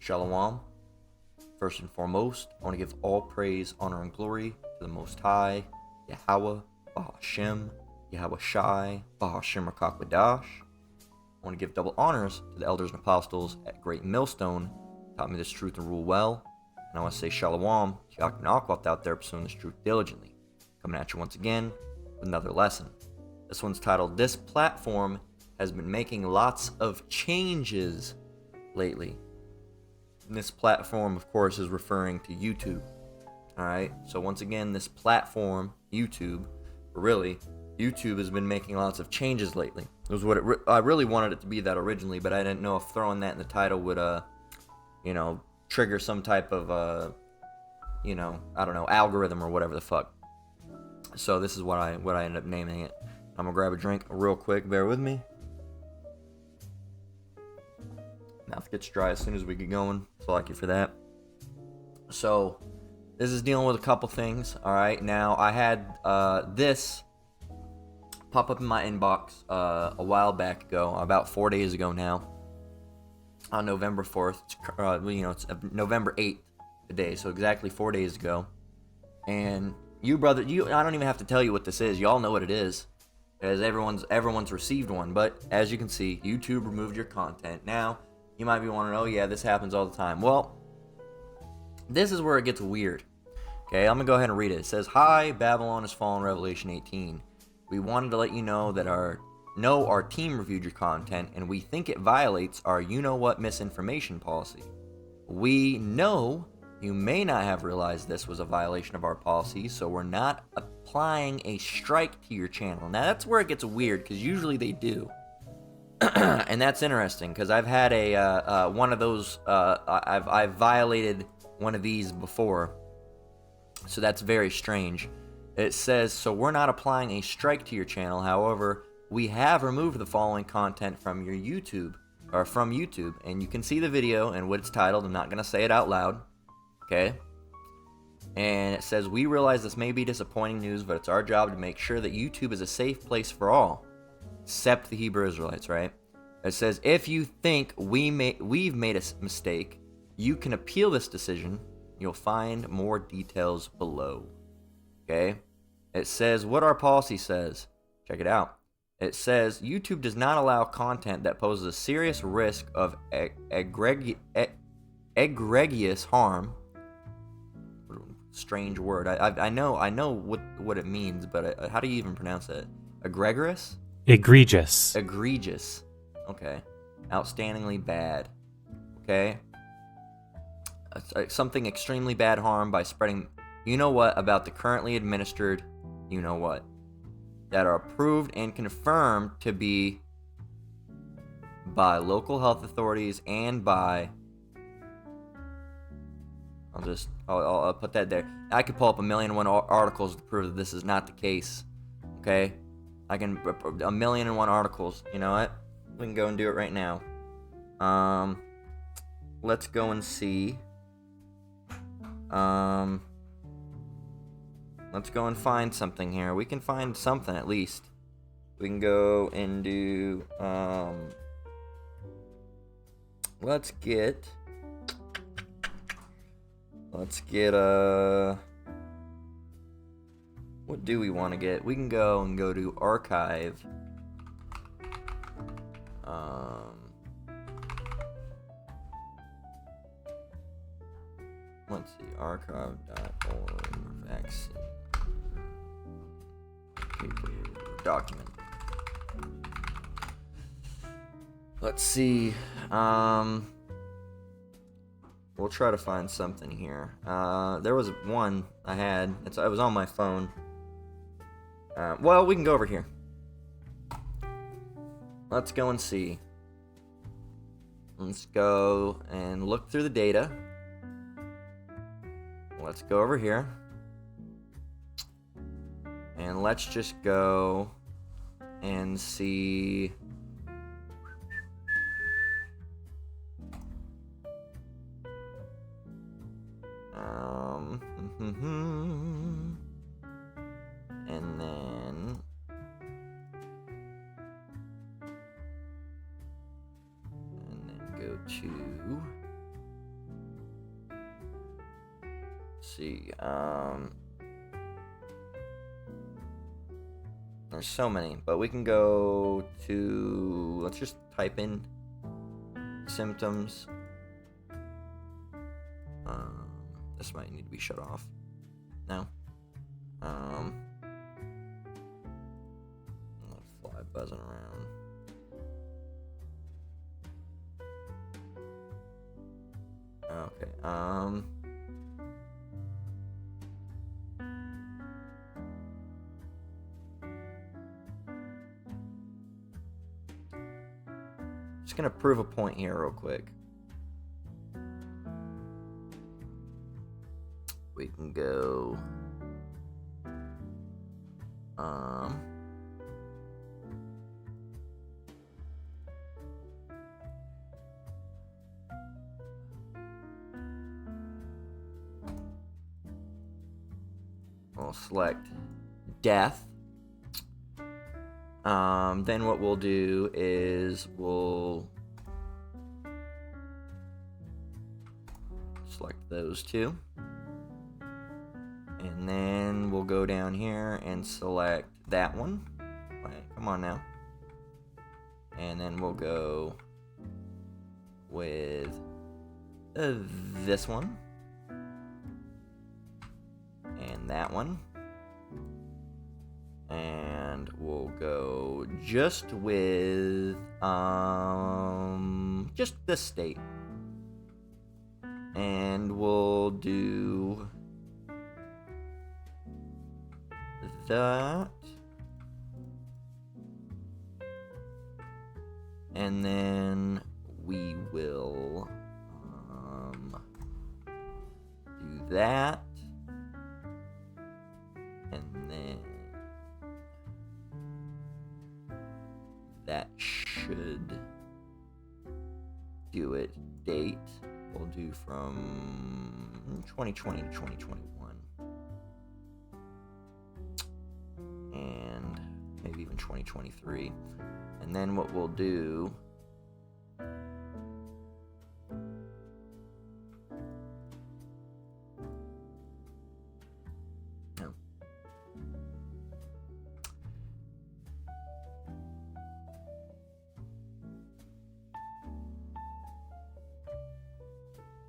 Shalom. First and foremost, I want to give all praise, honor, and glory to the Most High, Yahweh, Bahashem, Yahweh Shai, Bahashem Rakakwadash. I want to give double honors to the elders and apostles at Great Millstone, taught me this truth and rule well. And I want to say Shalom to Yakin Akwat out there pursuing this truth diligently. Coming at you once again with another lesson. This one's titled, This Platform Has Been Making Lots of Changes Lately. And this platform, of course, is referring to YouTube. Alright, so once again, this platform, YouTube, really, YouTube has been making lots of changes lately. It was what I really wanted it to be that originally, but I didn't know if throwing that in the title would, trigger some type of, I don't know, algorithm or whatever the fuck. So this is what I ended up naming it. I'm gonna grab a drink real quick. Bear with me. Mouth gets dry as soon as we get going. So lucky for that. So this is dealing with a couple things. All right. Now I had this pop up in my inbox a while back ago, about 4 days ago now, on November 4th. It's November 8th today, so exactly 4 days ago. And I don't even have to tell you what this is. Y'all know what it is, as everyone's received one. But as you can see, YouTube removed your content. Now you might be wondering, oh yeah, this happens all the time. Well, this is where it gets weird. Okay, I'm gonna go ahead and read it. It says, "Hi, Babylon has fallen, Revelation 18. We wanted to let you know that our team reviewed your content, and we think it violates our you-know-what misinformation policy. We know you may not have realized this was a violation of our policy, so we're not applying a strike to your channel." Now, that's where it gets weird, because usually they do. And that's interesting, because I've had one of those, I've violated one of these before, so that's very strange. It says, "So we're not applying a strike to your channel, however, we have removed the following content from YouTube, and you can see the video and what it's titled. I'm not going to say it out loud, okay? And it says, "We realize this may be disappointing news, but it's our job to make sure that YouTube is a safe place for all, except the Hebrew Israelites," right? It says, "If you think we've made a mistake, you can appeal this decision. You'll find more details below." Okay? It says what our policy says. Check it out. It says, "YouTube does not allow content that poses a serious risk of egregious harm." Strange word. I know what it means, but how do you even pronounce it? Egregious? Egregious. Egregious. Okay. Outstandingly bad. Okay. Something extremely bad harm by spreading you-know-what about the currently administered you-know-what that are approved and confirmed to be by local health authorities and by... I'll put that there. I could pull up 1,000,001 articles to prove that this is not the case. Okay? I can... 1,000,001 articles. You know what? We can go and do it right now. Let's go and see. Let's go and find something here. We can find something at least. We can go and do, let's get, what do we want to get? We can go to archive. Let's see, archive.org, vaccine, paper, document. Let's see, we'll try to find something here. There was one I had, it was on my phone. Well, we can go over here. Let's go and see. Let's go and look through the data. Let's go over here. And let's just go and see. And then go to see. There's so many, but we can go to, let's just type in symptoms. This might need to be shut off. No. Fly buzzing around. Okay. Just gonna prove a point here real quick. We can go. We'll select death. Then what we'll do is we'll select those two. And then we'll go down here and select that one. Right, come on now. And then we'll go with this one. And that one. And we'll go just with just this state. And we'll do that. And then we will do that. And then that should do it. Date we'll do from 2020 to 2021. And maybe even 2023. And then what we'll do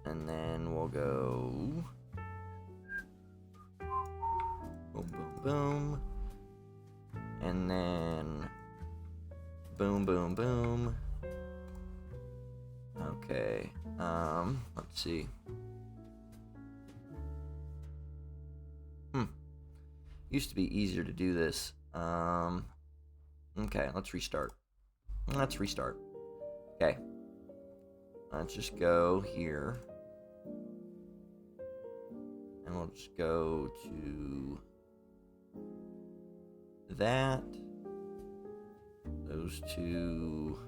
and then we'll go boom, boom, boom, and then boom, boom, boom. Okay, let's see. Used to be easier to do this. Okay, let's restart. Okay. Let's just go here. And we'll just go to that. Those two.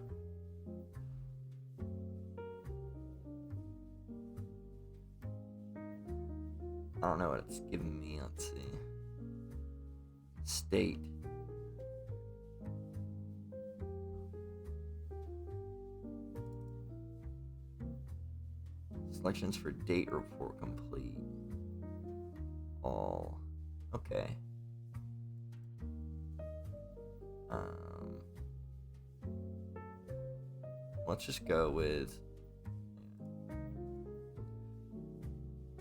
I don't know what it's giving me. Let's see. State. Selections for date report complete. All. Okay. Let's just go with,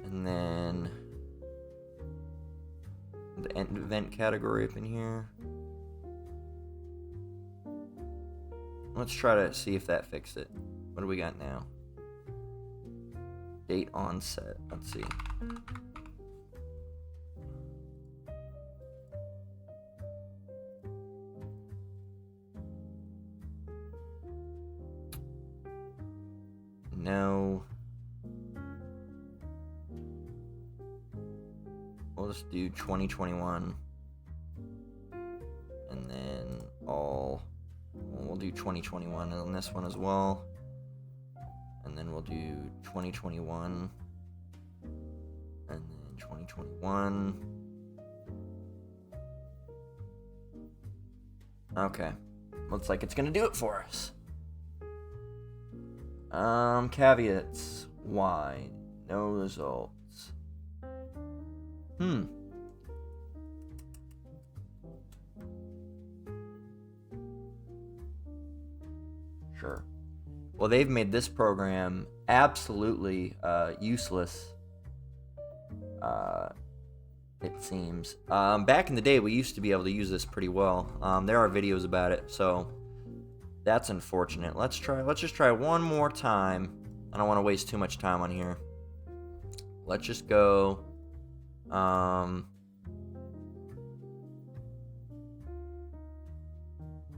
and then the event category up in here. Let's try to see if that fixed it. What do we got now? Date onset. Let's see. No. We'll just do 2021. And then we'll do 2021 on this one as well. And then we'll do 2021. And then 2021. Okay. Looks like it's gonna do it for us. Caveats. Why? No results. Sure. Well, they've made this program absolutely useless. It seems. Back in the day, we used to be able to use this pretty well. There are videos about it, so that's unfortunate. Let's just try one more time. I don't want to waste too much time on here. Let's just go.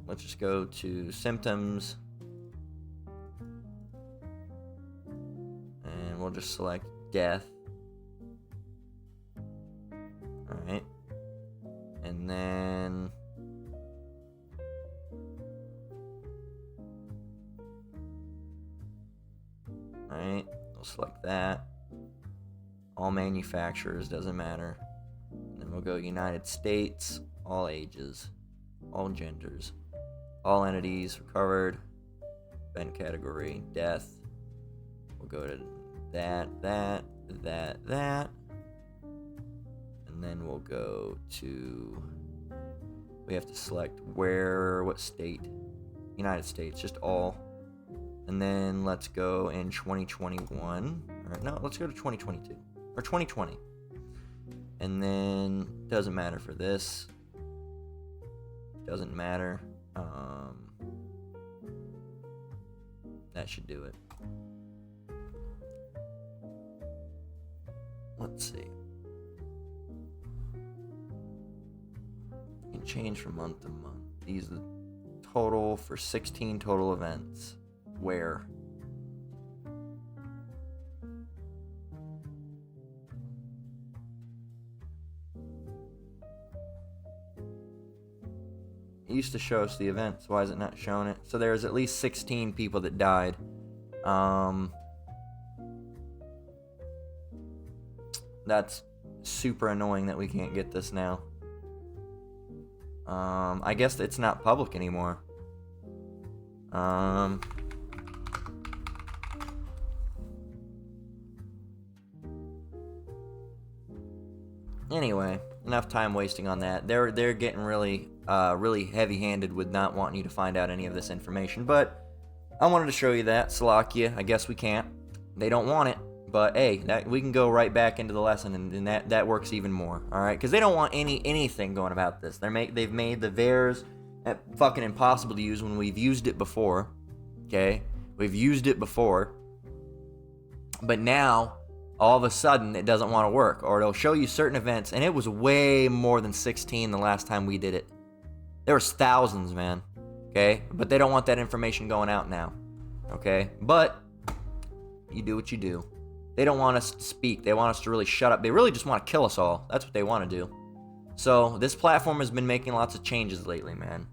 Let's just go to symptoms. And we'll just select death. Alright. And then alright, we'll select that. All manufacturers, doesn't matter. And then we'll go United States, all ages, all genders, all entities, recovered, event category, death. We'll go to that. And then we'll go to, we have to select what state. United States, just all. And then let's go in 2021. Or no, let's go to 2022. Or 2020. And then, doesn't matter for this. Doesn't matter. That should do it. Let's see. You can change from month to month. These are the total for 16 total events. Where? It used to show us the events. Why is it not showing it? So there's at least 16 people that died. That's super annoying that we can't get this now. I guess it's not public anymore. Anyway, enough time wasting on that. They're getting really heavy-handed with not wanting you to find out any of this information. But I wanted to show you that. Slovakia, I guess we can't. They don't want it. But hey, we can go right back into the lesson, and that works even more. All right, because they don't want anything going about this. They've made the VAERS fucking impossible to use when we've used it before. Okay, we've used it before, but now all of a sudden it doesn't want to work, or it'll show you certain events, and it was way more than 16 the last time we did it. There was thousands, man. Okay, but they don't want that information going out now. Okay, but you do what you do. They don't want us to speak. They want us to really shut up. They really just want to kill us all. That's what they want to do. So this platform has been making lots of changes lately, man.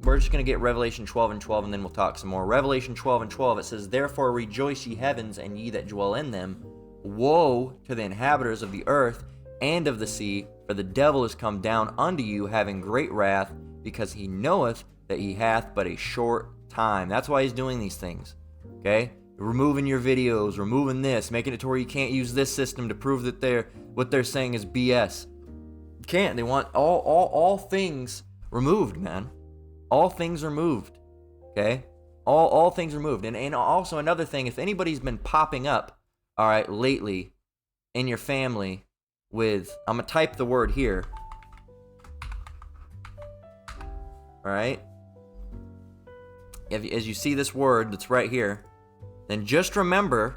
We're just going to get Revelation 12 and 12, and then we'll talk some more. Revelation 12 and 12, it says, "Therefore rejoice, ye heavens, and ye that dwell in them. Woe to the inhabitants of the earth and of the sea, for the devil is come down unto you, having great wrath, because he knoweth that he hath but a short time." That's why he's doing these things. Okay? Removing your videos, removing this, making it to where you can't use this system to prove that what they're saying is BS. You can't. They want all things removed, man. All things removed. Okay? All things removed. And also another thing, if anybody's been popping up, all right, lately in your family with, I'm going to type the word here. All right? As you see this word that's right here, then just remember,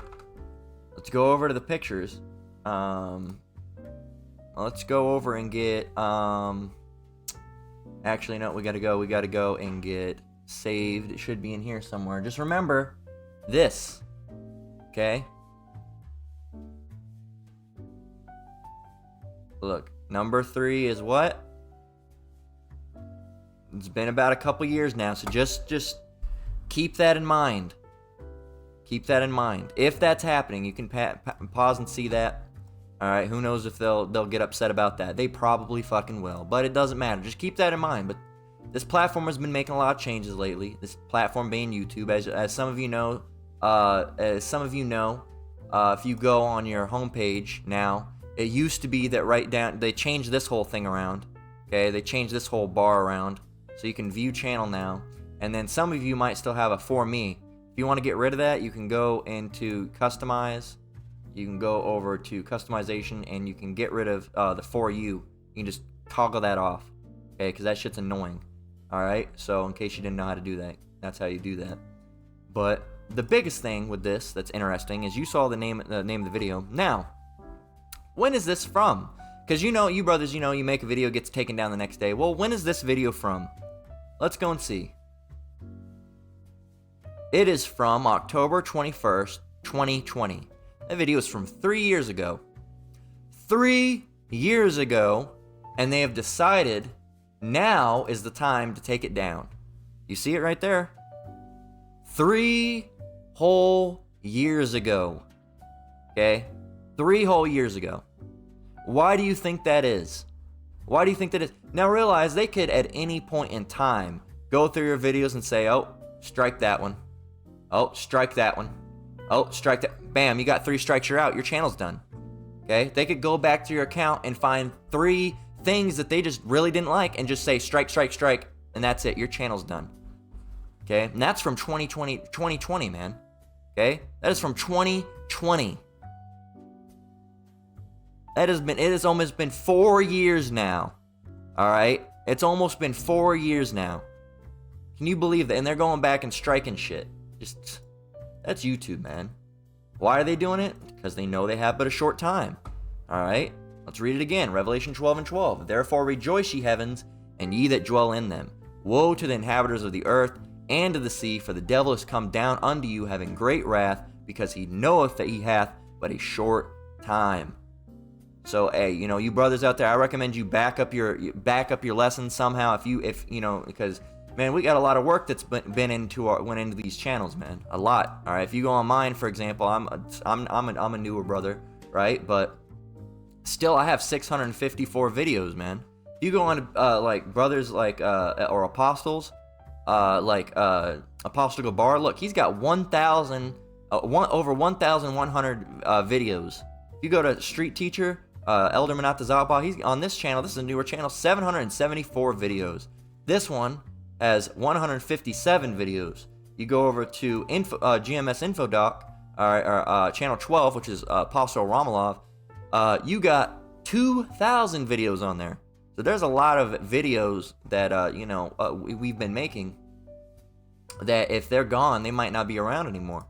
let's go over to the pictures. Let's go over and get, actually, no, we gotta go and get saved. It should be in here somewhere. Just remember this, okay? Look, number 3 is what? It's been about a couple years now, so just keep that in mind. Keep that in mind. If that's happening, you can pause and see that. All right, who knows if they'll get upset about that. They probably fucking will, but it doesn't matter. Just keep that in mind. But this platform has been making a lot of changes lately. This platform being YouTube, as some of you know, if you go on your homepage now It used to be that right down, they changed this whole thing around. Okay, they changed this whole bar around. So you can view channel now. And then some of you might still have a for me. If you want to get rid of that, you can go into customize. You can go over to customization and you can get rid of the for you. You can just toggle that off. Okay, because that shit's annoying. Alright, so in case you didn't know how to do that, that's how you do that. But the biggest thing with this that's interesting is you saw the name of the video. Now, when is this from? Because you brothers, you make a video, gets taken down the next day. Well, when is this video from? Let's go and see. It is from October 21st, 2020. That video is from 3 years ago. 3 years ago, and they have decided now is the time to take it down. You see it right there? 3 whole years ago. Okay? 3 whole years ago. Why do you think that is? Why do you think that is? Now realize they could at any point in time go through your videos and say, oh, strike that one. Oh, strike that one. Oh, strike that. Bam, you got 3 strikes, you're out. Your channel's done. Okay? They could go back to your account and find 3 things that they just really didn't like and just say strike, strike, strike, and that's it. Your channel's done. Okay? And that's from 2020, man. Okay? That is from 2020. It has almost been 4 years now. Alright? It's almost been 4 years now. Can you believe that? And they're going back and striking shit. Just, that's YouTube, man. Why are they doing it? Because they know they have but a short time. Alright? Let's read it again. Revelation 12:12. Therefore rejoice, ye heavens, and ye that dwell in them. Woe to the inhabitants of the earth and of the sea, for the devil is come down unto you, having great wrath, because he knoweth that he hath but a short time. So, hey, you brothers out there, I recommend you back up your lessons somehow. If because man, we got a lot of work that's went into these channels, man. A lot. All right. If you go on mine, for example, I'm a newer brother, right? But still, I have 654 videos, man. You go on like brothers or apostles, Apostle Gabar. Look, he's got over 1,100 videos. You go to Street Teacher, Elder Manatazaba, he's on this channel. This is a newer channel, 774 videos. This one has 157 videos. You go over to GMS Infodoc, channel 12, which is Apostle Romalov. You got 2,000 videos on there. So there's a lot of videos that we've been making that if they're gone, they might not be around anymore.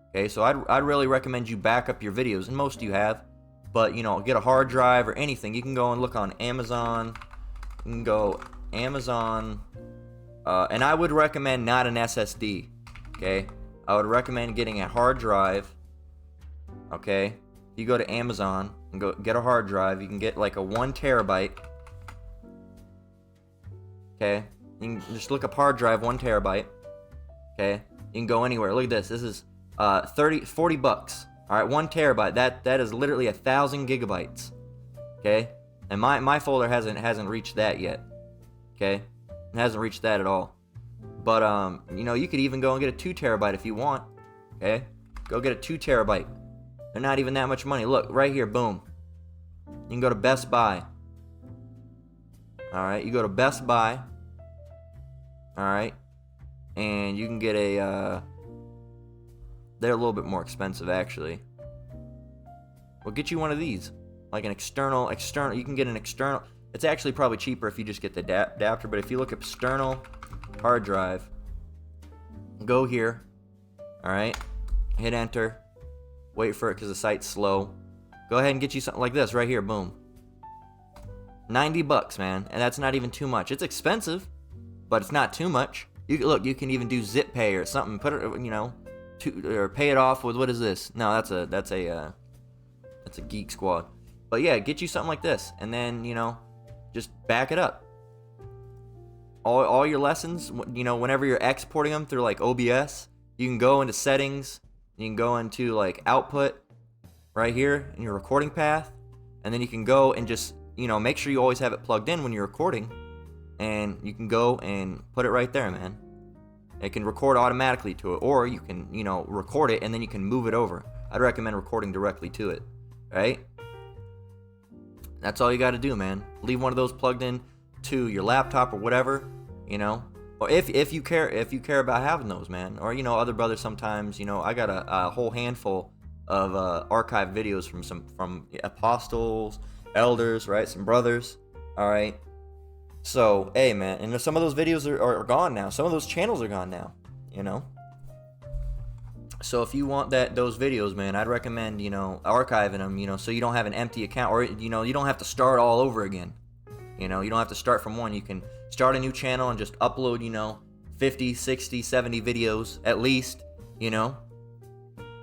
Okay, so I'd really recommend you back up your videos, and most of you have. But, get a hard drive or anything. You can go and look on Amazon. You can go Amazon. And I would recommend not an SSD. Okay? I would recommend getting a hard drive. Okay? You go to Amazon and go get a hard drive. You can get like a 1 terabyte. Okay? You can just look up hard drive, 1 terabyte. Okay? You can go anywhere. Look at this. This is 40 bucks. All right, 1 terabyte. That is literally 1,000 gigabytes. Okay, and my folder hasn't reached that yet. Okay, it hasn't reached that at all. But you could even go and get a 2 terabyte if you want. Okay, go get a 2 terabyte. They're not even that much money. Look right here, boom. You can go to Best Buy. All right, you go to Best Buy. All right, and you can get a. They're a little bit more expensive, actually. We'll get you one of these. Like an external, you can get an external. It's actually probably cheaper if you just get the adapter, but if you look at external hard drive, go here, alright, hit enter, wait for it because the site's slow. Go ahead and get you something like this right here, boom. 90 bucks, man, and that's not even too much. It's expensive, but it's not too much. You can even do Zip Pay or something, put it, or pay it off with, what is this? No, that's a Geek Squad. But yeah, get you something like this, and then just back it up. All your lessons, whenever you're exporting them through like OBS, you can go into settings, you can go into like output right here in your recording path, and then you can go and just make sure you always have it plugged in when you're recording, and you can go and put it right there, man. It can record automatically to it, or you can, record it and then you can move it over. I'd recommend recording directly to it, right? That's all you got to do, man. Leave one of those plugged in to your laptop or whatever, you know. Or if you care about having those, man. Or, you know, other brothers sometimes, you know, I got a whole handful of archived videos from apostles, elders, right? Some brothers, all right. So, hey, man, and some of those videos are gone now. Some of those channels are gone now, you know. So if you want those videos, man, I'd recommend, you know, archiving them, you know, so you don't have an empty account, or, you know, you don't have to start all over again. You know, you don't have to start from one. You can start a new channel and just upload, you know, 50, 60, 70 videos at least, you know,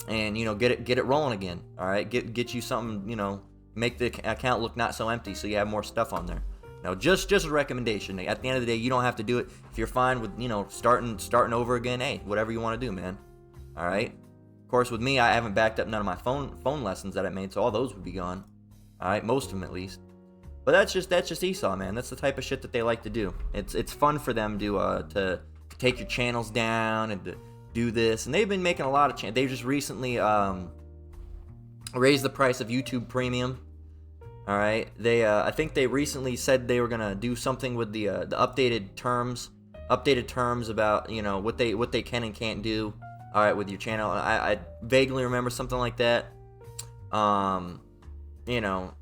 and, you know, get it rolling again. All right, get you something, you know, make the account look not so empty, so you have more stuff on there. Now, just a recommendation. At the end of the day, you don't have to do it. If you're fine with, you know, starting over again, hey, whatever you want to do, man. All right. Of course, with me, I haven't backed up none of my phone lessons that I made, so all those would be gone. All right, most of them at least. But that's just Esau, man. That's the type of shit that they like to do. It's fun for them to take your channels down and to do this. And they've been making a lot of they just recently raised the price of YouTube Premium. All right, I think they recently said they were gonna do something with the updated terms about, you know, what they can and can't do. All right, with your channel, I vaguely remember something like that. You know,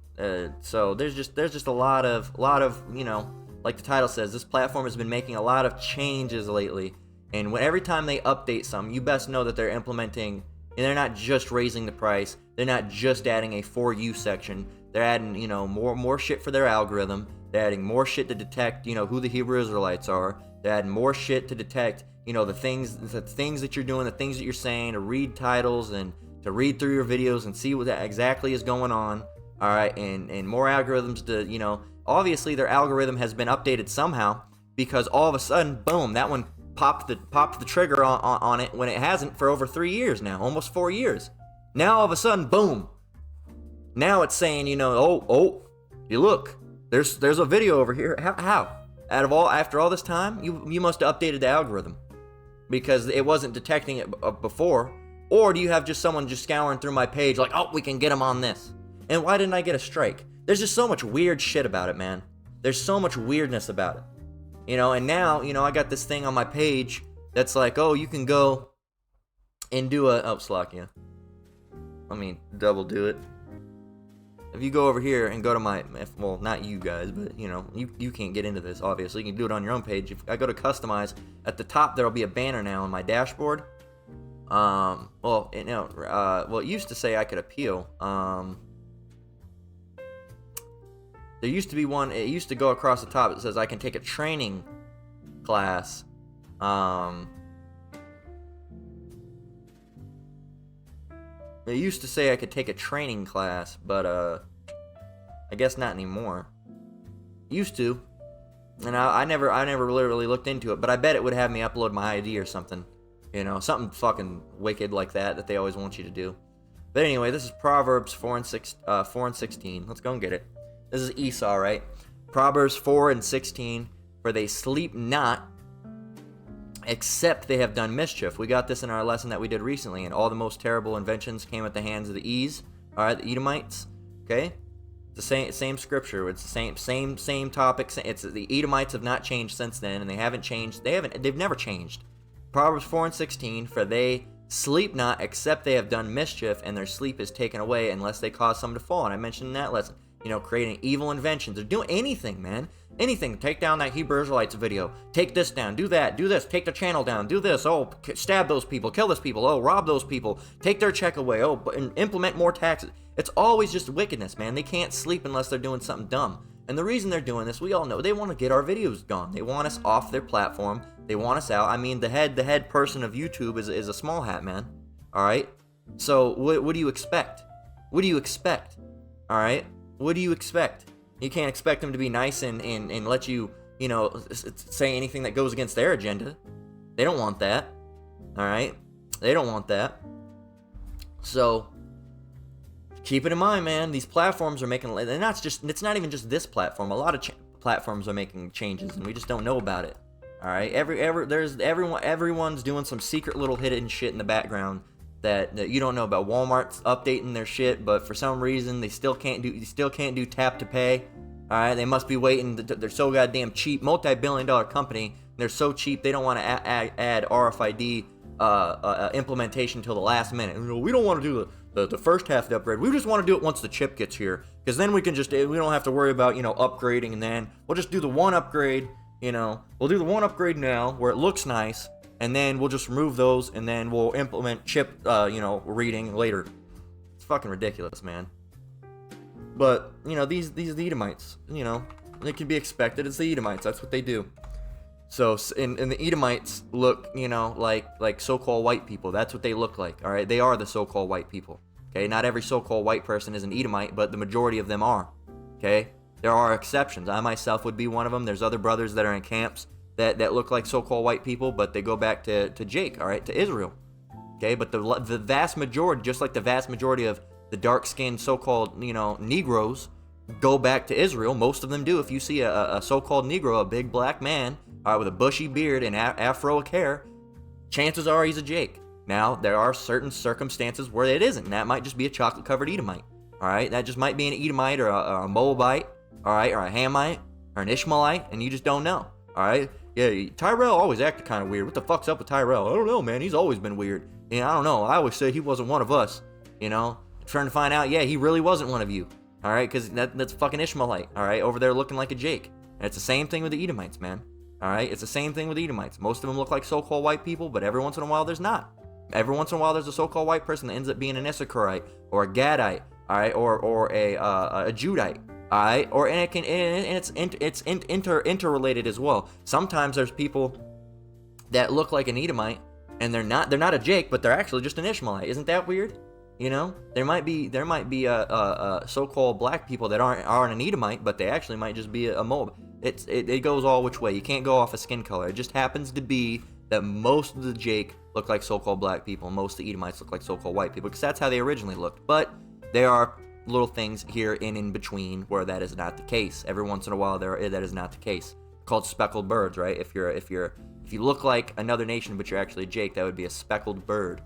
so there's just a lot of, you know, like the title says, this platform has been making a lot of changes lately, and every time they update some, you best know that they're implementing, and they're not just raising the price, they're not just adding a For You section, they're adding, you know, more shit for their algorithm, they're adding more shit to detect, you know, who the Hebrew Israelites are, they're adding more shit to detect, you know, the things that you're doing, the things that you're saying, to read titles and to read through your videos and see what that exactly is going on. All right, and more algorithms to, you know, obviously their algorithm has been updated somehow, because all of a sudden, boom, that one popped the trigger on it when it hasn't for over 3 years now, almost 4 years. Now all of a sudden, boom, now it's saying, you know, oh, you look, there's a video over here. How? After all this time, you must have updated the algorithm, because it wasn't detecting it before. Or do you have just someone just scouring through my page like, oh, we can get them on this? And why didn't I get a strike? There's just so much weird shit about it, man. There's so much weirdness about it. You know, and now, you know, I got this thing on my page that's like, oh, you can go and do Slovakia. Let me double do it. If you go over here and go to well, not you guys, but, you know, you can't get into this, obviously. You can do it on your own page. If I go to customize, at the top, there'll be a banner now on my dashboard. It used to say I could appeal. There used to be one, it used to go across the top, it says I can take a training class. It used to say I could take a training class, but I guess not anymore. Used to, and I never literally looked into it, but I bet it would have me upload my ID or something, you know, something fucking wicked like that they always want you to do. But anyway, this is Proverbs 4 and 16. Let's go and get it. This is Esau, right? Proverbs 4 and 16. For they sleep not, except they have done mischief. We got this in our lesson that we did recently, and all the most terrible inventions came at the hands of the all right, the Edomites. Okay, the same scripture. It's the same topic. It's the Edomites have not changed since then, and they haven't changed. They've never changed. Proverbs 4 and 16. For they sleep not, except they have done mischief, and their sleep is taken away unless they cause some to fall. And I mentioned in that lesson, you know, creating evil inventions. They're doing anything, man. Anything. Take down that Hebrew Israelites video. Take this down. Do that. Do this. Take the channel down. Do this. Oh, stab those people. Kill those people. Oh, rob those people. Take their check away. Oh, implement more taxes. It's always just wickedness, man. They can't sleep unless they're doing something dumb. And the reason they're doing this, we all know, they want to get our videos gone. They want us off their platform. They want us out. I mean, the head person of YouTube is a small hat, man. All right? So what do you expect? What do you expect? All right? What do you expect? You can't expect them to be nice and let you, you know, say anything that goes against their agenda. They don't want that. All right? They don't want that. So keep it in mind, man. These platforms are making, and it's not even just this platform. A lot of platforms are making changes, and we just don't know about it. All right? Everyone's doing some secret little hidden shit in the background that you don't know about. Walmart's updating their shit, but for some reason they still can't do tap to pay. All right, they must be waiting. They're so goddamn cheap, multi-billion-dollar company. They're so cheap they don't want to add RFID implementation till the last minute. We don't want to do the first half of the upgrade. We just want to do it once the chip gets here, because then we don't have to worry about upgrading, and then we'll just do the one upgrade. We'll do the one upgrade now where it looks nice, and then we'll just remove those, and then we'll implement chip reading later. It's fucking ridiculous, man. But these Edomites, they can be expected. It's the Edomites. That's what they do. So, and the Edomites look, like so-called white people. That's what they look like, all right? They are the so-called white people, okay? Not every so-called white person is an Edomite, but the majority of them are, okay? There are exceptions. I myself would be one of them. There's other brothers that are in camps that look like so-called white people, but they go back to Jake, all right, to Israel, okay? But the vast majority, just like the vast majority of the dark-skinned so-called, Negroes, go back to Israel. Most of them do. If you see a so-called Negro, a big black man, with a bushy beard and afroic hair, chances are he's a Jake. Now, there are certain circumstances where it isn't, and that might just be a chocolate-covered Edomite, all right? That just might be an Edomite or a Moabite, all right, or a Hamite or an Ishmaelite, and you just don't know, all right? Yeah, Tyrell always acted kind of weird. What the fuck's up with Tyrell? I don't know, man. He's always been weird. I don't know. I always say he wasn't one of us, Trying to find out, yeah, he really wasn't one of you, all right? Because that's fucking Ishmaelite, all right, over there looking like a Jake. And it's the same thing with the Edomites, man. All right, it's the same thing with Edomites. Most of them look like so-called white people, but every once in a while there's not. Every once in a while there's a so-called white person that ends up being an Issacharite or a Gadite, all right, or a Judite, all right, it's interrelated as well. Sometimes there's people that look like an Edomite and they're not a Jake, but they're actually just an Ishmaelite. Isn't that weird? There might be so-called black people that aren't an Edomite, but they actually might just be a Moab. It goes all which way. You can't go off of skin color. It just happens to be that most of the Jake look like so-called black people, most of the Edomites look like so-called white people, because that's how they originally looked. But there are little things here in between where that is not the case. Every once in a while that is not the case. Called speckled birds, right? If you look like another nation but you're actually a Jake, that would be a speckled bird.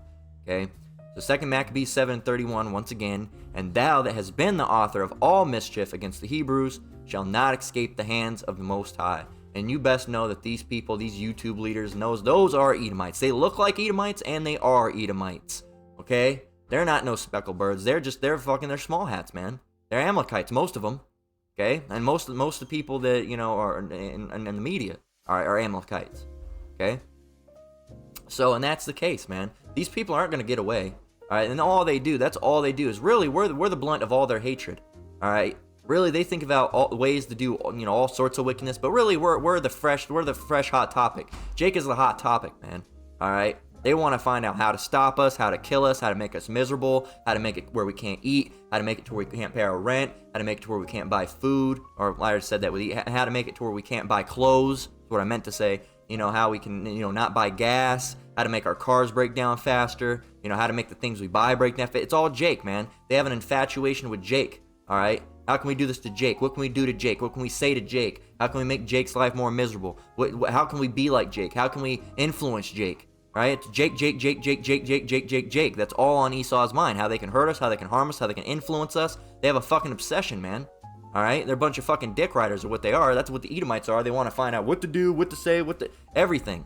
Okay? So 2 Maccabees 7:31, once again, and thou that hast been the author of all mischief against the Hebrews shall not escape the hands of the Most High. And you best know that these people, these YouTube leaders, those are Edomites. They look like Edomites and they are Edomites. Okay? They're not no speckled birds. They're small hats, man. They're Amalekites, most of them. Okay? And most of the people that, are in the media are Amalekites. Okay? So, and that's the case, man. These people aren't going to get away. All right, and that's all they do is really we're the blunt of all their hatred. All right, really they think about all ways to do all sorts of wickedness, but really we're the fresh hot topic. Jake is the hot topic, man. All right, they want to find out how to stop us, how to kill us, how to make us miserable, how to make it where we can't eat, how to make it to where we can't pay our rent, how to make it to where we can't buy food, or I already said that how to make it to where we can't buy clothes. That's what I meant to say. How we can not buy gas, how to make our cars break down faster, how to make the things we buy break down faster. It's all Jake, man. They have an infatuation with Jake, all right? How can we do this to Jake? What can we do to Jake? What can we say to Jake? How can we make Jake's life more miserable? How can we be like Jake? How can we influence Jake, right? It's Jake. That's all on Esau's mind. How they can hurt us, how they can harm us, how they can influence us. They have a fucking obsession, man. All right, they're a bunch of fucking dick riders, are what they are. That's what the Edomites are. They want to find out what to do, what to say, everything.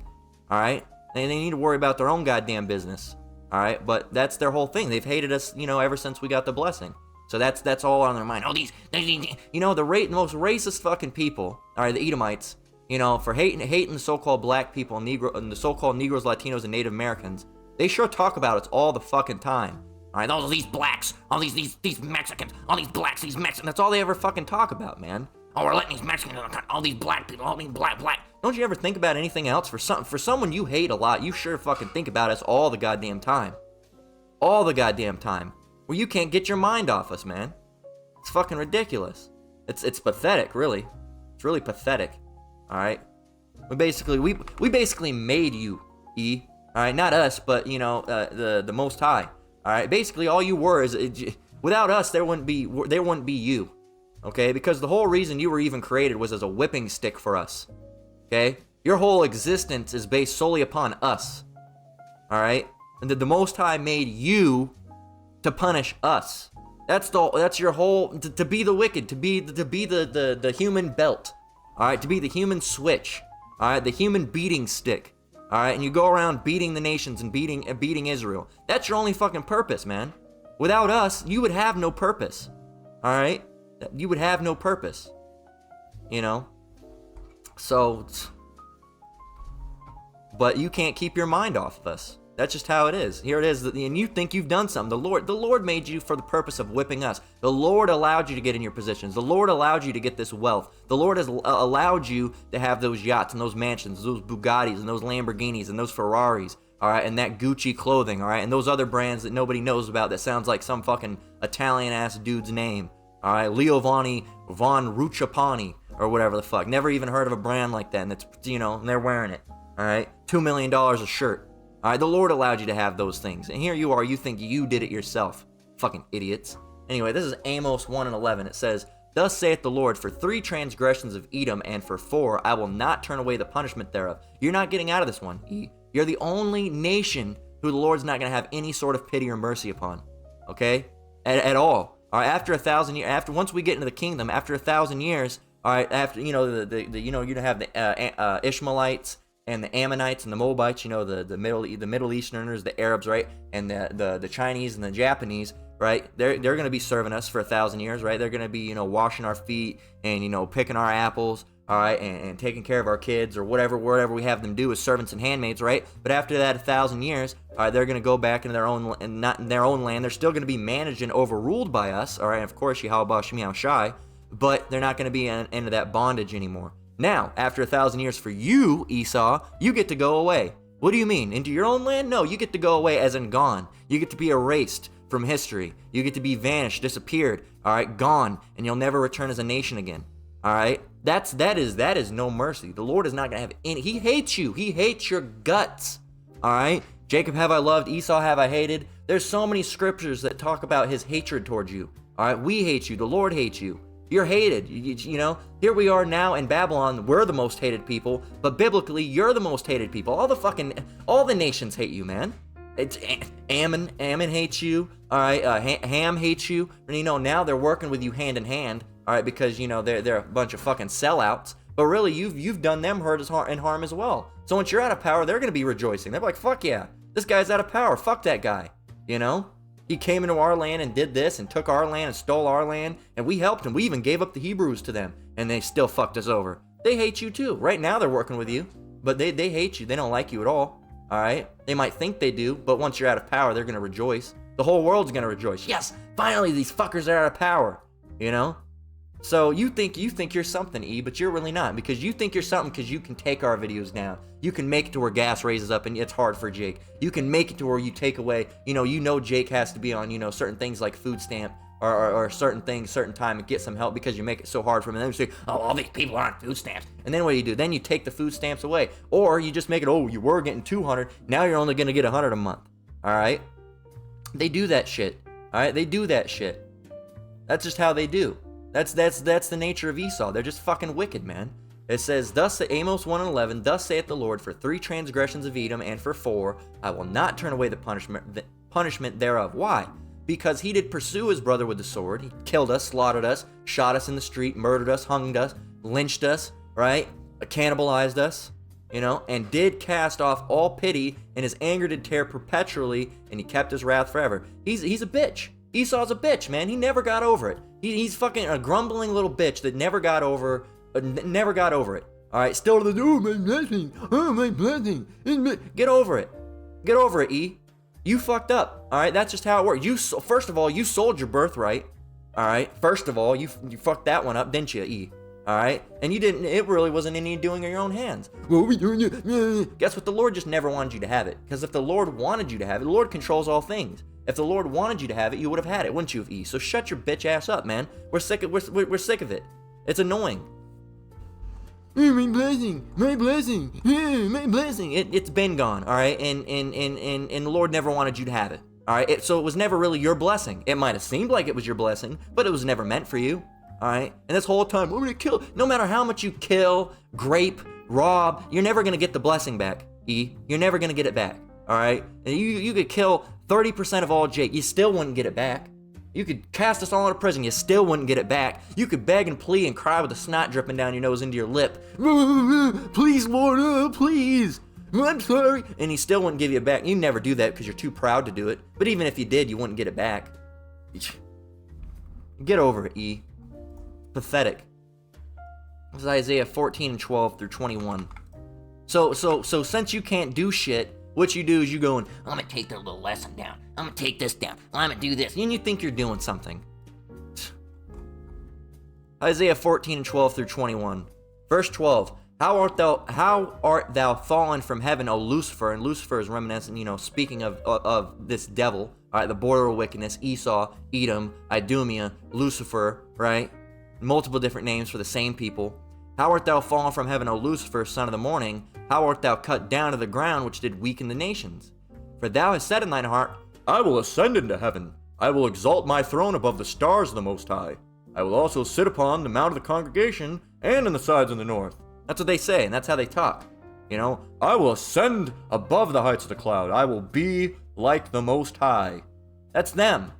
All right, they need to worry about their own goddamn business. All right, but that's their whole thing. They've hated us, ever since we got the blessing. So that's all on their mind. Oh, the most racist fucking people are the Edomites. For hating the so-called black people, and the so-called Negroes, Latinos, and Native Americans. They sure talk about us all the fucking time. All right, all these blacks, all these Mexicans, all these blacks, these Mexicans. That's all they ever fucking talk about, man. Oh, we're letting these Mexicans, all these black people, all these black. Don't you ever think about anything else? For someone you hate a lot, you sure fucking think about us all the goddamn time. All the goddamn time. Where you can't get your mind off us, man. It's fucking ridiculous. It's pathetic, really. It's really pathetic. All right. We basically made you, E. All right, not us, but the Most High. All right, basically all you were is without us there wouldn't be you, okay? Because the whole reason you were even created was as a whipping stick for us, okay? Your whole existence is based solely upon us, all right? And the Most High made you to punish us. That's your whole, to be the wicked, to be the human belt. All right, to be the human switch. All right, the human beating stick. All right, and you go around beating the nations and beating Israel. That's your only fucking purpose, man. Without us, you would have no purpose. All right, you would have no purpose. You know. So, but you can't keep your mind off of us. That's just how it is. Here it is, and you think you've done something. The Lord made you for the purpose of whipping us. The Lord allowed you to get in your positions. The Lord allowed you to get this wealth. The Lord has allowed you to have those yachts and those mansions, those Bugattis and those Lamborghinis and those Ferraris, all right, and that Gucci clothing, all right, and those other brands that nobody knows about that sounds like some fucking Italian-ass dude's name, all right, Leovani von Ruchapani or whatever the fuck. Never even heard of a brand like that, and it's, you know, and they're wearing it, all right, $2 million a shirt. All right, the Lord allowed you to have those things. And here you are, you think you did it yourself. Fucking idiots. Anyway, this is Amos 1:11. It says, "Thus saith the Lord, for 3 transgressions of Edom, and for 4, I will not turn away the punishment thereof." You're not getting out of this one, E. You're the only nation who the Lord's not going to have any sort of pity or mercy upon. Okay? At all. All right, after 1,000 years, once we get into the kingdom, after 1,000 years, all right, after, you know, you're going to have the Ishmaelites, and the Ammonites and the Moabites, you know, the Middle Easterners, the Arabs, right, and the Chinese and the Japanese, right? They're going to be serving us for 1,000 years, right? They're going to be, you know, washing our feet and, you know, picking our apples, all right, and taking care of our kids or whatever we have them do as servants and handmaids, right? But after that 1,000 years, all right, they're going to go back into their own, and not in their own land. They're still going to be managed and overruled by us, all right? And of course, Yahweh Shemiah Shai, but they're not going to be into that bondage anymore. Now, after 1,000 years for you, Esau, you get to go away. What do you mean? Into your own land? No, you get to go away as in gone. You get to be erased from history. You get to be vanished, disappeared, all right, gone, and you'll never return as a nation again. All right? That is no mercy. The Lord is not going to have any. He hates you. He hates your guts. All right? Jacob have I loved, Esau have I hated. There's so many scriptures that talk about his hatred towards you. All right? We hate you. The Lord hates you. You're hated, you know? Here we are now in Babylon, we're the most hated people, but biblically, you're the most hated people. All the nations hate you, man. It's Ammon hates you, all right, Ham hates you, and you know, now they're working with you hand in hand, all right, because, you know, they're a bunch of fucking sellouts, but really, you've done them hurt and harm as well. So once you're out of power, they're gonna be rejoicing. They're like, fuck yeah, this guy's out of power, fuck that guy, you know? He came into our land and did this and took our land and stole our land, and we helped him. We even gave up the Hebrews to them, and they still fucked us over. They hate you too. Right now they're working with you, but they hate you. They don't like you at all, all right? They might think they do, but once you're out of power, they're going to rejoice. The whole world's going to rejoice. Yes, finally these fuckers are out of power, you know? So you think you're something, E, but you're really not, because you think you're something because you can take our videos down. You can make it to where gas raises up and it's hard for Jake. You can make it to where you take away, you know Jake has to be on, you know, certain things like food stamp or certain things, certain time and get some help because you make it so hard for him. And then you say, oh, all these people are on food stamps. And then what do? Then you take the food stamps away. Or you just make it, oh, you were getting 200. Now you're only going to get 100 a month. All right? They do that shit. All right? They do that shit. That's just how they do. That's the nature of Esau. They're just fucking wicked, man. It says, thus Amos 1:11, thus saith the Lord, for 3 transgressions of Edom, and for 4, I will not turn away the punishment thereof. Why? Because he did pursue his brother with the sword. He killed us, slaughtered us, shot us in the street, murdered us, hunged us, lynched us, right? Cannibalized us, you know, and did cast off all pity, and his anger did tear perpetually, and he kept his wrath forever. He's a bitch. Esau's a bitch, man. He never got over it. He's fucking a grumbling little bitch that never got over it. All right, still to the, oh, my blessing. Get over it. Get over it, E. You fucked up. All right, that's just how it works. First of all, you sold your birthright. All right, first of all, you fucked that one up, didn't you, E? All right, and you didn't. It really wasn't any doing of your own hands. What we doing? Guess what? The Lord just never wanted you to have it. Because if the Lord wanted you to have it, the Lord controls all things. If the Lord wanted you to have it, you would have had it, wouldn't you, E? So shut your bitch ass up, man. We're sick of it. It's annoying. My blessing, my blessing, my blessing. It's been gone, all right? And the Lord never wanted you to have it, all right? So it was never really your blessing. It might have seemed like it was your blessing, but it was never meant for you, all right? And this whole time, I'm gonna kill. No matter how much you kill, grape, rob, you're never gonna get the blessing back, E. You're never gonna get it back, all right? And you could kill 30% of all Jake. You still wouldn't get it back. You could cast us all out of prison. You still wouldn't get it back. You could beg and plead and cry with the snot dripping down your nose into your lip. Please, Lord, please. I'm sorry. And he still wouldn't give you it back. You never do that because you're too proud to do it. But even if you did, you wouldn't get it back. Get over it, E. Pathetic. This is Isaiah 14 and 12 through 21. So since you can't do shit, what you do is you going, I'm gonna take their little lesson down. I'm gonna take this down. I'm gonna do this. And you think you're doing something. Isaiah 14 and 12 through 21. Verse 12. How art thou fallen from heaven, O Lucifer? And Lucifer is reminiscent, speaking of this devil, all right, the border of wickedness, Esau, Edom, Idumea, Lucifer, right? Multiple different names for the same people. How art thou fallen from heaven, O Lucifer, son of the morning? How art thou cut down to the ground, which did weaken the nations? For thou hast said in thine heart, I will ascend into heaven. I will exalt my throne above the stars of the Most High. I will also sit upon the mount of the congregation and in the sides of the north. That's what they say, and that's how they talk. I will ascend above the heights of the cloud. I will be like the Most High. That's them.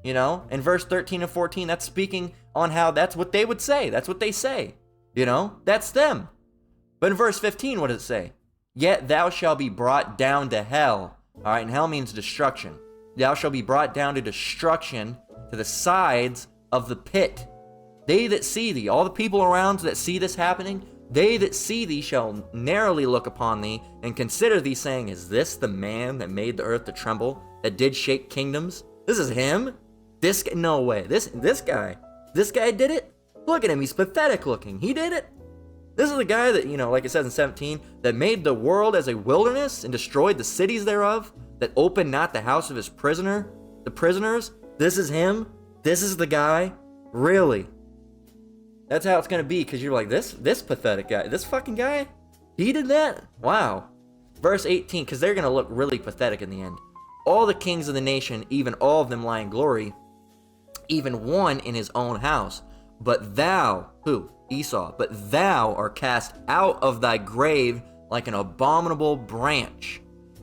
In verse 13 and 14, that's speaking on how that's what they would say. That's what they say. That's them. But in verse 15, what does it say? Yet thou shalt be brought down to hell. All right, and hell means destruction. Thou shalt be brought down to destruction to the sides of the pit. They that see thee, all the people around that see this happening, they that see thee shall narrowly look upon thee and consider thee, saying, is this the man that made the earth to tremble, that did shake kingdoms? This is him? This guy? No way. This guy did it? Look at him. He's pathetic looking. He did it. This is the guy that, like it says in 17, that made the world as a wilderness and destroyed the cities thereof, that opened not the house of his the prisoners. This is him? This is the guy? Really? That's how it's going to be, because you're like, this pathetic guy, this fucking guy? He did that? Wow. Verse 18, because they're going to look really pathetic in the end. All the kings of the nation, even all of them lie in glory, even one in his own house. But thou, who? Esau. But thou art cast out of thy grave like an abominable branch.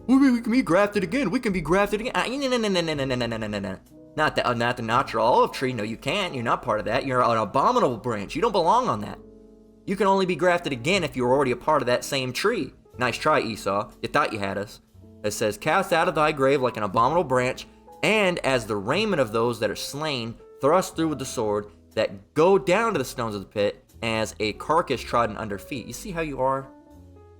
We can be grafted again. We can be grafted again. No. Not the natural olive tree. No, you can't. You're not part of that. You're an abominable branch. You don't belong on that. You can only be grafted again if you were already a part of that same tree. Nice try, Esau. You thought you had us. It says, cast out of thy grave like an abominable branch, and as the raiment of those that are slain, thrust through with the sword, that go down to the stones of the pit, as a carcass trodden under feet. You see how you are?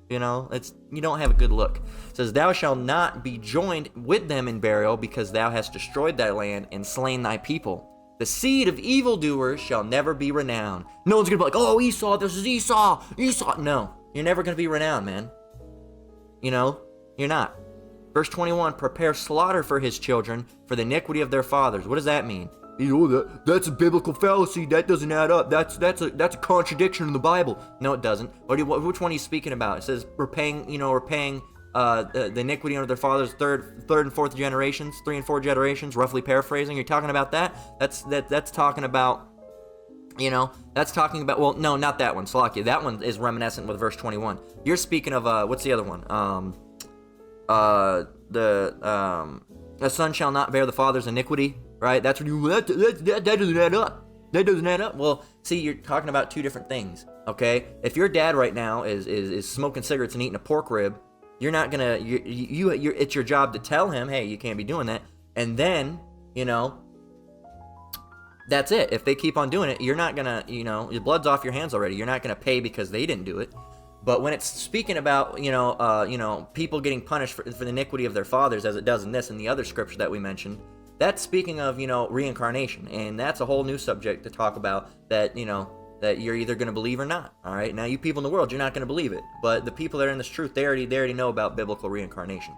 You don't have a good look. It says, thou shalt not be joined with them in burial, because thou hast destroyed thy land and slain thy people. The seed of evildoers shall never be renowned. No one's gonna be like, oh, Esau, this is Esau. No, you're never gonna be renowned, man. You're not. Verse 21, prepare slaughter for his children, for the iniquity of their fathers. What does that mean? That's a biblical fallacy. That doesn't add up. That's a contradiction in the Bible. No, it doesn't. Which one are you speaking about? It says we're paying the iniquity of their fathers, third and fourth generations, 3 and 4 generations, roughly paraphrasing. You're talking about that? That's talking about, well, no, not that one. Salakia. That one is reminiscent with verse 21. You're speaking of what's the other one? The son shall not bear the father's iniquity. Right? That's what that doesn't add up. That doesn't add up. Well, see, you're talking about two different things, okay? If your dad right now is smoking cigarettes and eating a pork rib, you're not gonna, it's your job to tell him, hey, you can't be doing that. And then, that's it. If they keep on doing it, you're not gonna, your blood's off your hands already. You're not gonna pay because they didn't do it. But when it's speaking about, people getting punished for the iniquity of their fathers, as it does in this and the other scripture that we mentioned, that's speaking of, reincarnation, and that's a whole new subject to talk about that, that you're either going to believe or not, all right? Now, you people in the world, you're not going to believe it, but the people that are in this truth, they already know about biblical reincarnation,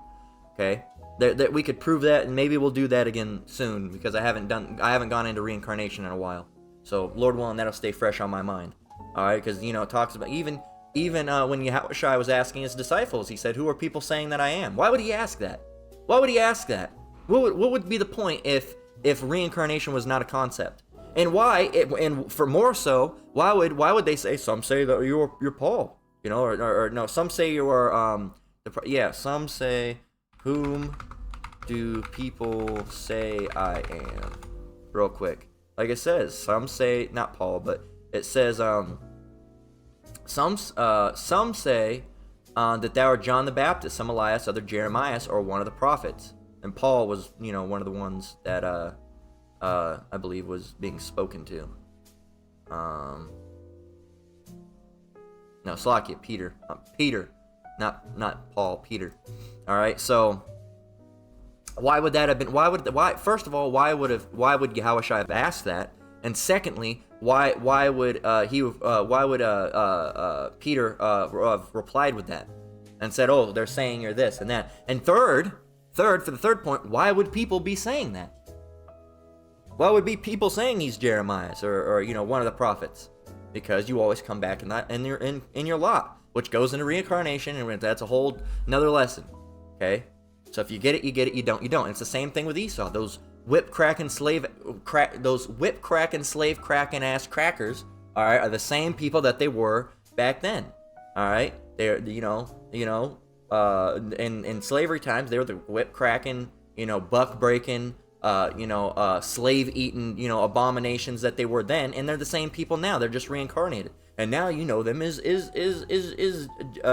okay? That we could prove that, and maybe we'll do that again soon, because I haven't gone into reincarnation in a while. So, Lord willing, that'll stay fresh on my mind, all right? Because, it talks about, even when Yahushua was asking his disciples, he said, who are people saying that I am? Why would he ask that? Why would he ask that? What would be the point if reincarnation was not a concept? And why? And for more so, why would they say, some say that you're Paul, or no, some say you are some say Whom do people say I am? Real quick. Like it says, some say, not Paul, but it says, some say that thou art John the Baptist, some Elias, other Jeremiah, or one of the prophets. And Paul was, one of the ones that I believe was being spoken to. No, Slakia, Peter. Peter, not Paul, Peter. All right, so why would that have been? First of all, why would Yahushua have asked that? And secondly, why would Peter have replied with that and said, "Oh, they're saying you're this and that." And third, for the third point, why would people be saying that? Why would be people saying he's Jeremiah or one of the prophets? Because you always come back in your lot, which goes into reincarnation, and that's a whole another lesson. Okay, so if you get it, you get it. You don't, you don't. And it's the same thing with Esau. Those whip cracking slave cracking ass crackers, all right, are the same people that they were back then. All right, they're in slavery times they were the whip cracking, buck breaking, slave eating, abominations that they were then, and they're the same people now. They're just reincarnated, and now you know them is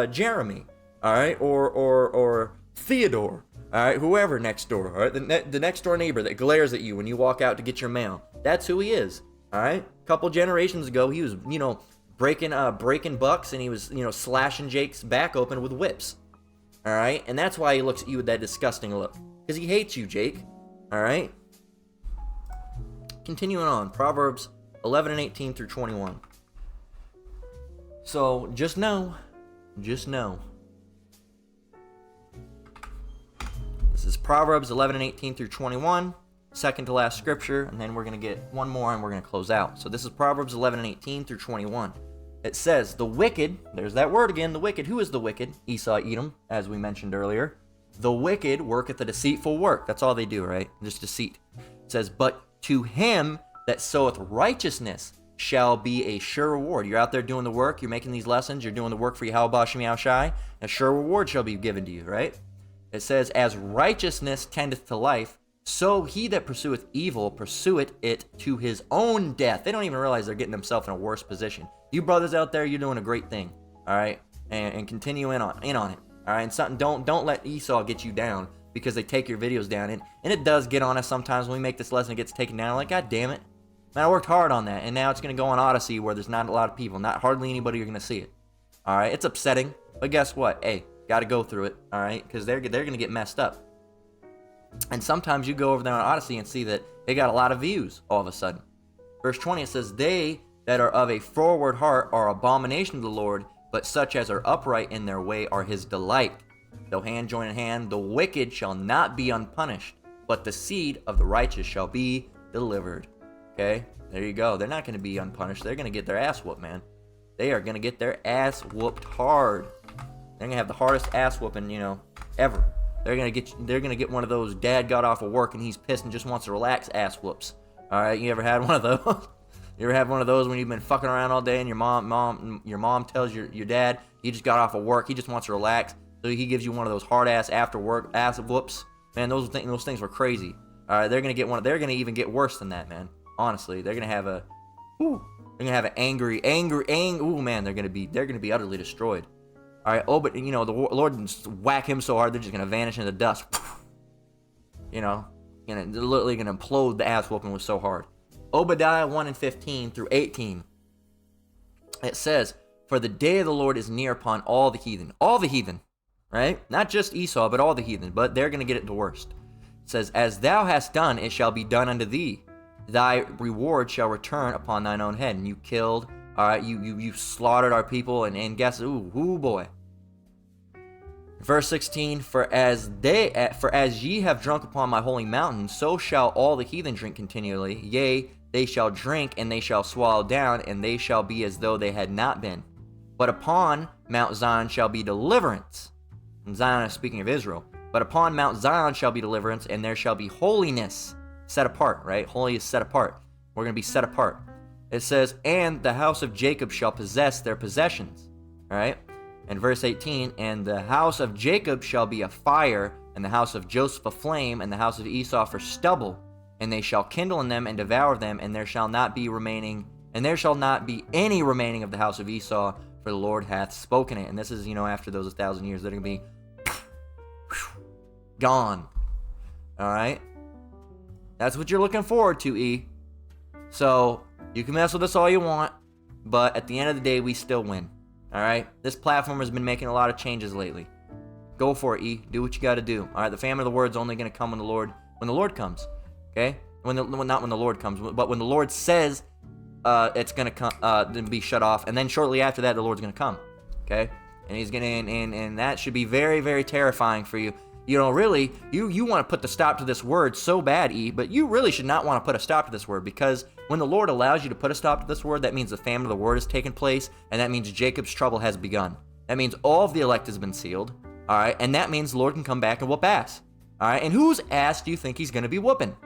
Jeremy, all right, or Theodore, all right, whoever next door, all right, the next door neighbor that glares at you when you walk out to get your mail. That's who he is, all right. A couple generations ago, he was, breaking bucks, and he was, slashing Jake's back open with whips, all right, and that's why he looks at you with that disgusting look, because he hates you, Jake. All right. Continuing on, Proverbs 11 and 18 through 21. So just know. This is Proverbs 11 and 18 through 21, second to last scripture, and then we're going to get one more and we're going to close out. So this is Proverbs 11 and 18 through 21. It says, the wicked, there's that word again, the wicked. Who is the wicked? Esau, Edom, as we mentioned earlier. The wicked worketh a deceitful work. That's all they do, right? Just deceit. It says, but to him that soweth righteousness shall be a sure reward. You're out there doing the work. You're making these lessons. You're doing the work for Yahweh Shem Yahushai. A sure reward shall be given to you, right? It says, as righteousness tendeth to life, so he that pursueth evil pursueth it to his own death. They don't even realize they're getting themselves in a worse position. You brothers out there, you're doing a great thing, all right? And continue in on it. All right, and something, don't let Esau get you down because they take your videos down. And it does get on us sometimes when we make this lesson, it gets taken down. I'm like, God damn it. Man, I worked hard on that. And now it's going to go on Odyssey where there's not a lot of people. Not hardly anybody are going to see it. All right, it's upsetting. But guess what? Hey, got to go through it. All right, because they're going to get messed up. And sometimes you go over there on Odyssey and see that they got a lot of views all of a sudden. Verse 20, it says, they that are of a froward heart are abomination to the Lord, but such as are upright in their way are his delight. Though hand join in hand, the wicked shall not be unpunished, but the seed of the righteous shall be delivered. Okay, there you go. They're not going to be unpunished. They're going to get their ass whooped, man. They are going to get their ass whooped hard. They're going to have the hardest ass whooping, ever. They're going to get one of those dad got off of work and he's pissed and just wants to relax ass whoops. All right, you ever had one of those? You ever have one of those when you've been fucking around all day and your mom tells your dad he just got off of work, he just wants to relax, so he gives you one of those hard ass after work ass whoops? Man, those things were crazy. All right, they're gonna even get worse than that, man. Honestly, they're gonna have an angry. Ooh, man, they're gonna be utterly destroyed. All right, but the Lord just whack him so hard they're just gonna vanish into dust. They're literally gonna implode. The ass whooping was so hard. Obadiah 1 and 15 through 18. It says, for the day of the Lord is near upon all the heathen, right? Not just Esau, but all the heathen, but they're going to get it the worst. It says, as thou hast done, it shall be done unto thee. Thy reward shall return upon thine own head. And you killed, all right, you slaughtered our people, and guess, ooh boy. Verse 16, for as ye have drunk upon my holy mountain, so shall all the heathen drink continually. Yea, they shall drink, and they shall swallow down, and they shall be as though they had not been. But upon Mount Zion shall be deliverance. And Zion is speaking of Israel. But upon Mount Zion shall be deliverance, and there shall be holiness. Set apart, right? Holy is set apart. We're going to be set apart. It says, and the house of Jacob shall possess their possessions. All right? And verse 18, and the house of Jacob shall be a fire, and the house of Joseph a flame, and the house of Esau for stubble, and they shall kindle in them and devour them, and there shall not be any remaining of the house of Esau, for the Lord hath spoken it. And this is, after those 1,000 years, they're going to be gone. All right? That's what you're looking forward to, E. So, you can mess with us all you want, but at the end of the day, we still win. All right? This platform has been making a lot of changes lately. Go for it, E. Do what you got to do. All right? The famine of the word's only going to come when the Lord comes. Okay? Not when the Lord comes, but when the Lord says it's going to come, then be shut off, and then shortly after that, the Lord's going to come. Okay? And he's going to, and that should be very, very terrifying for you. Really, you want to put the stop to this word so bad, E, but you really should not want to put a stop to this word, because when the Lord allows you to put a stop to this word, that means the famine of the word has taken place, and that means Jacob's trouble has begun. That means all of the elect has been sealed, all right? And that means the Lord can come back and whoop ass, all right? And whose ass do you think he's going to be whooping?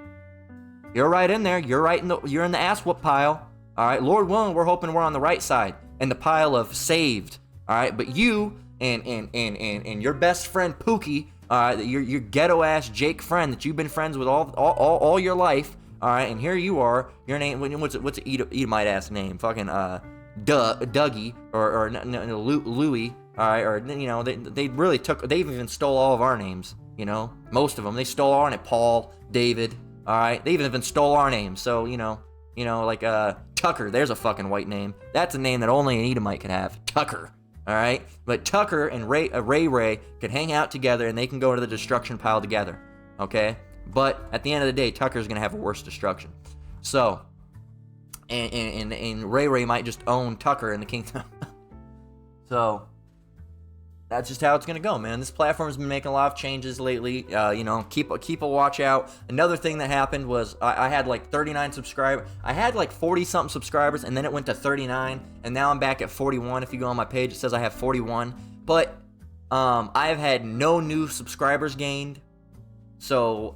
You're right in there. You're in the ass whoop pile, all right? Lord willing, we're hoping we're on the right side, in the pile of saved, all right? But you and your best friend Pookie, your ghetto ass Jake friend that you've been friends with all your life, all right, and here you are. Your name, what's an Edomite ass name? Fucking Dougie or Louie, all right, or they really they even stole all of our names, most of them. They stole our name, Paul, David, all right. They even stole our names. So like Tucker. There's a fucking white name. That's a name that only an Edomite can have. Tucker. All right, but Tucker and Ray can hang out together, and they can go to the destruction pile together. Okay, but at the end of the day, Tucker's gonna have a worse destruction. So, and Ray might just own Tucker in the kingdom. So that's just how it's gonna go, man. This platform's been making a lot of changes lately. Keep a watch out. Another thing that happened was I had like 39 subscribers. I had like 40 something subscribers, and then it went to 39, and now I'm back at 41. If you go on my page, it says I have 41. But I have had no new subscribers gained, so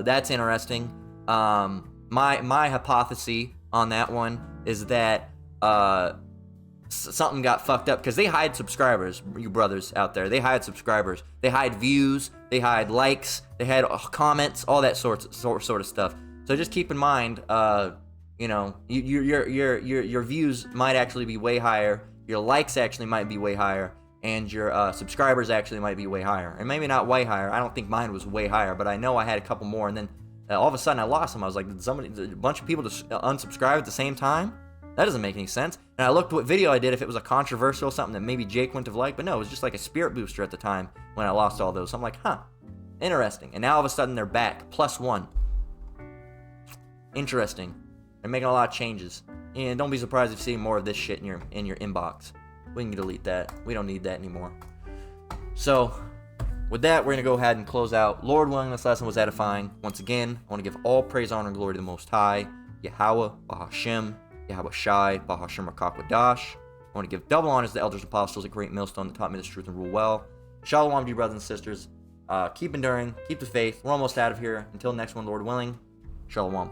that's interesting. My hypothesis on that one is that something got fucked up, because they hide subscribers, you brothers out there. They hide subscribers. They hide views. They hide likes. They hide comments. All that sort of stuff. So just keep in mind, your views might actually be way higher. Your likes actually might be way higher, and your subscribers actually might be way higher. And maybe not way higher. I don't think mine was way higher, but I know I had a couple more, and then all of a sudden I lost them. I was like, did a bunch of people just unsubscribe at the same time? That doesn't make any sense. And I looked what video I did, if it was a controversial, something that maybe Jake wouldn't have liked, but no, it was just like a spirit booster at the time when I lost all those. So I'm like, interesting. And now all of a sudden they're back, +1. Interesting. They're making a lot of changes. And don't be surprised if you see more of this shit in your inbox. We can delete that. We don't need that anymore. So, with that, we're going to go ahead and close out. Lord willing, this lesson was edifying. Once again, I want to give all praise, honor, and glory to the Most High, Yahweh, Bahashem, Yahweh Shai, Bahashem Rakakwadosh. I want to give double honors to the elders and apostles at Great Millstone that taught me this truth and rule well. Shalom to you, brothers and sisters. Keep enduring, keep the faith. We're almost out of here. Until next one, Lord willing. Shalom.